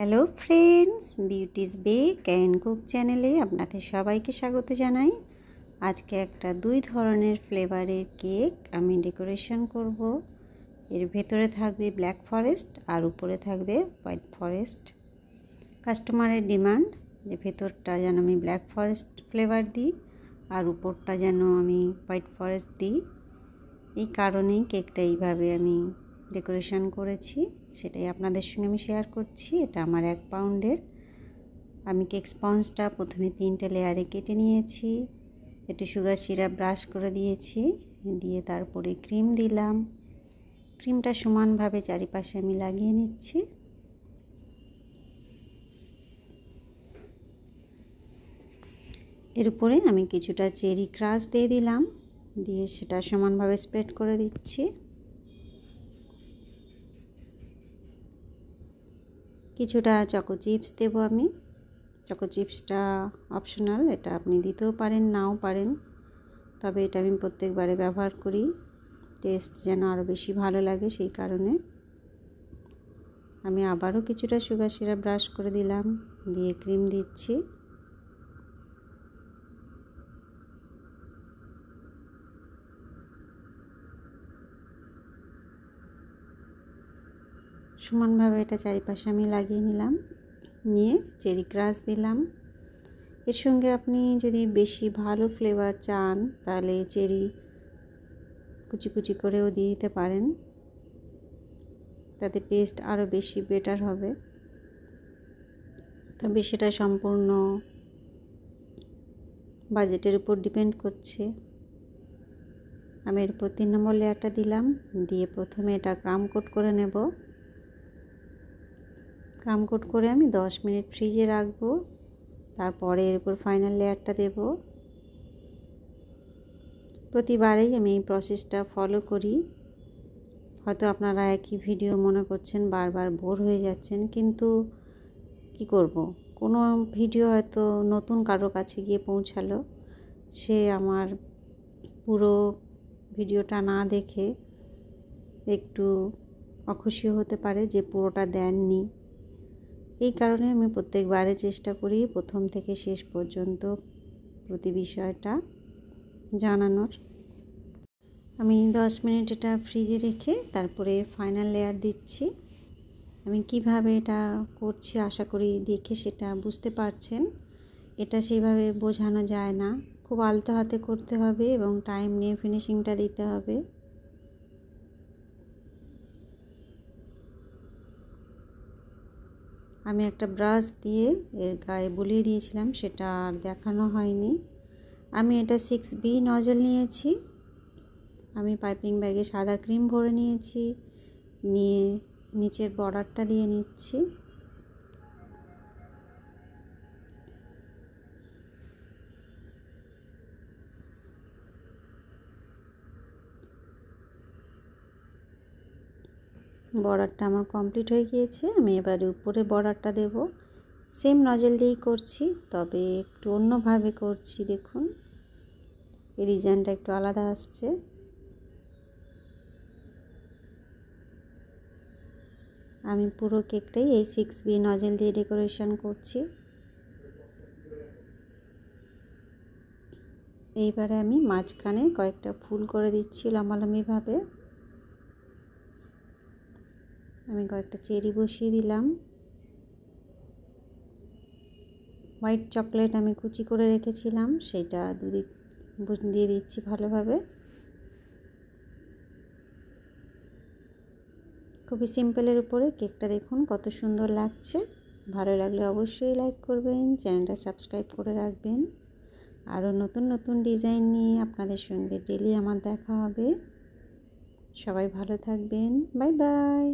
Hello friends, Beauty's Bake and Cook চ্যানেলে আপনাদের সবাইকে স্বাগত জানাই। আজকে একটা 2 ধরনের ফ্লেভারের কেক আমি ডেকোরেশন করব। এর ভেতরে থাকবে ব্ল্যাক ফরেস্ট আর উপরে থাকবে হোয়াইট ফরেস্ট। কাস্টমারের ডিমান্ড যে ভেতরটা যেন আমি ব্ল্যাক ফরেস্ট ফ্লেভার দিই আর উপরটা যেন আমি হোয়াইট ফরেস্ট দিই। এই কারণেই কেকটা এইভাবে আমি ডেকোরেশন করেছি, সেটাই আপনাদের সঙ্গে আমি শেয়ার করছি। এটা আমার 1 পাউন্ডের। আমি কেক স্পঞ্জটা প্রথমে 3টে লেয়ারে কেটে নিয়েছি, একটু সুগার সিরাপ ব্রাশ করে দিয়েছি, দিয়ে তারপরে ক্রিম দিলাম। ক্রিমটা সমানভাবে চারিপাশে আমি লাগিয়ে নিচ্ছি। এর উপরে আমি কিছুটা চেরি ক্রাশ দিয়ে দিলাম, দিয়ে সেটা সমানভাবে স্প্রেড করে দিচ্ছি। কিছুটা চকো চিপস দেবো আমি। চকো চিপসটা অপশনাল, এটা আপনি দিতেও পারেন নাও পারেন, তবে এটা আমি প্রত্যেকবারে ব্যবহার করি, টেস্ট যেন আরও বেশি ভালো লাগে সেই কারণে। আমি আবারও কিছুটা সুগার সিরাপ ব্রাশ করে দিলাম, দিয়ে ক্রিম দিচ্ছি। সমানভাবে এটা চারিপাশে আমি লাগিয়ে নিলাম, নিয়ে চেরি ক্রাশ দিলাম। এর সঙ্গে আপনি যদি বেশি ভালো ফ্লেভার চান তাহলে চেরি কুচি কুচি করেও দিয়ে দিতে পারেন, তাতে টেস্ট আরও বেশি বেটার হবে। তবে সেটা সম্পূর্ণ বাজেটের উপর ডিপেন্ড করছে। আমি এর উপর 3 নম্বর লেয়ারটা দিলাম, দিয়ে প্রথমে এটা ক্রাম কোট করে নেব। ক্রাম কোট করে আমি 10 মিনিট ফ্রিজে রাখবো, তারপরে এর উপর ফাইনাল লেয়ারটা দেব। প্রতিবারেই আমি এই প্রসেসটা ফলো করি। হয়তো আপনারা একই ভিডিও মনে করছেন, বারবার বোর হয়ে যাচ্ছেন, কিন্তু কি করব, কোনো ভিডিও হয়তো নতুন কারো কাছে গিয়ে পৌঁছালো, সে আমার পুরো ভিডিওটা না দেখে একটু অখুশিও হতে পারে যে পুরোটা দেননি। এই কারণে আমি প্রত্যেকবারে চেষ্টা করি প্রথম থেকে শেষ পর্যন্ত প্রতি বিষয়টা জানানোর। আমি 10 মিনিট এটা ফ্রিজে রেখে তারপরে ফাইনাল লেয়ার দিচ্ছি। আমি কিভাবে এটা করছি আশা করি দেখে সেটা বুঝতে পারছেন। এটা সেইভাবে বোঝানো যায় না, খুব আলতো হাতে করতে হবে এবং টাইম নিয়ে ফিনিশিংটা দিতে হবে। আমি একটা ব্রাশ দিয়ে এর গায়ে বুলিয়ে দিয়েছিলাম, সেটা আর দেখানো হয়নি। আমি এটা 6B নজল নিয়েছি। আমি পাইপিং ব্যাগে সাদা ক্রিম ভরে নিয়েছি, নিয়ে নিচের বর্ডারটা দিয়ে নিচ্ছি। বর্ডারটা আমার কমপ্লিট হয়ে গিয়েছে। আমি এবারে উপরে বর্ডারটা দেব। সেম নজল দিয়েই করছি, তবে একটু অন্যভাবে করছি। দেখুন এই ডিজাইনটা একটু আলাদা আসছে। আমি পুরো কেকটাই এই 6B নজল দিয়ে ডেকোরেশন করছি। এইবারে আমি মাঝখানে কয়েকটা ফুল করে দিচ্ছি লম্বালম্বিভাবে। আমি কয়েকটা চেরি বসিয়ে দিলাম। হোয়াইট চকলেট আমি কুচি করে রেখেছিলাম, সেটা দুদিক দিয়ে দিচ্ছি ভালোভাবে। খুবই সিম্পলের উপরে কেকটা দেখুন কত সুন্দর লাগছে। ভালো লাগলে অবশ্যই লাইক করবেন, চ্যানেলটা সাবস্ক্রাইব করে রাখবেন। আরও নতুন নতুন ডিজাইন নিয়ে আপনাদের সঙ্গে ডেলি আমার দেখা হবে। সবাই ভালো থাকবেন, বাই বাই।